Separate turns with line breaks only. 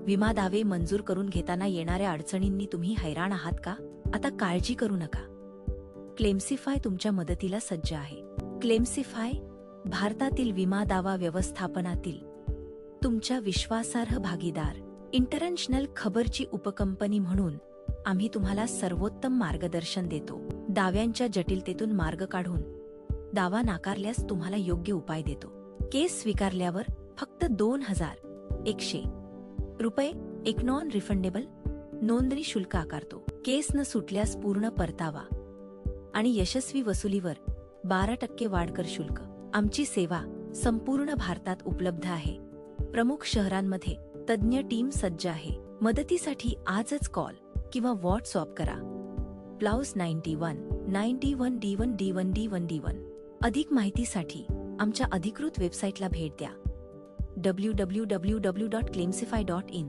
विमा दावे मंजूर करून घेताना येणाऱ्या अडचणींनी तुम्ही हैराण आहात का? आता काळजी करू नका. क्लेम्सिफाय तुमच्या मदतीला सज्ज आहे. क्लेम्सिफाय भारतातील विमा दावा व्यवस्थापनातील तुमच्या विश्वासार्ह भागीदार. इंटरनॅशनल खबरची उपकंपनी म्हणून आम्ही तुम्हाला सर्वोत्तम मार्गदर्शन देतो. दाव्यांच्या जटिलतेतून मार्ग काढून दावा नाकारल्यास तुम्हाला योग्य उपाय देतो. केस स्वीकारल्यावर फक्त 2,100 रुपये एक नॉन रिफंडेबल नोंदणी शुल्क आकारतो. केस न सुटल्यास पूर्ण परतावा आणि यशस्वी वसुलीवर 12% वाढ कर शुल्क. आमची सेवा संपूर्ण भारतात उपलब्ध आहे. प्रमुख शहरांमध्ये तज्ज्ञ टीम सज्ज आहे. मदतीसाठी आजच कॉल किंवा व्हॉट्सअप करा. +91 91 D1 D1 D1 D1. अधिक माहितीसाठी आमच्या अधिकृत वेबसाईटला भेट द्या www.claimsify.in.